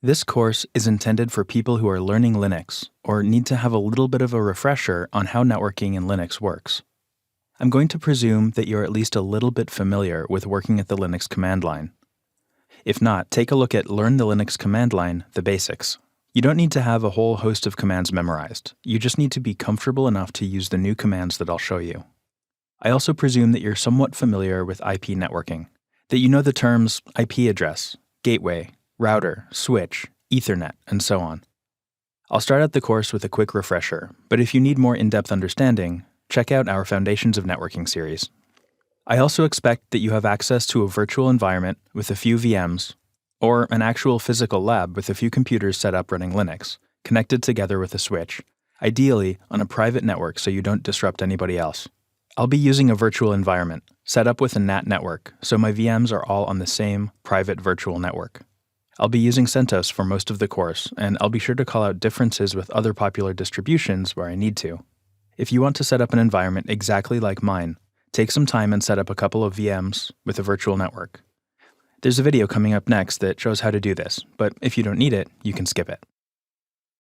This course is intended for people who are learning Linux or need to have a little bit of a refresher on how networking in Linux works. I'm going to presume that you're at least a little bit familiar with working at the Linux command line. If not, take a look at Learn the Linux Command Line, the basics. You don't need to have a whole host of commands memorized. You just need to be comfortable enough to use the new commands that I'll show you. I also presume that you're somewhat familiar with IP networking, that you know the terms IP address, gateway, router, switch, Ethernet, and so on. I'll start out the course with a quick refresher, but if you need more in-depth understanding, check out our Foundations of Networking series. I also expect that you have access to a virtual environment with a few VMs, or an actual physical lab with a few computers set up running Linux, connected together with a switch, ideally on a private network so you don't disrupt anybody else. I'll be using a virtual environment, set up with a NAT network, so my VMs are all on the same private virtual network. I'll be using CentOS for most of the course, and I'll be sure to call out differences with other popular distributions where I need to. If you want to set up an environment exactly like mine, take some time and set up a couple of VMs with a virtual network. There's a video coming up next that shows how to do this, but if you don't need it, you can skip it.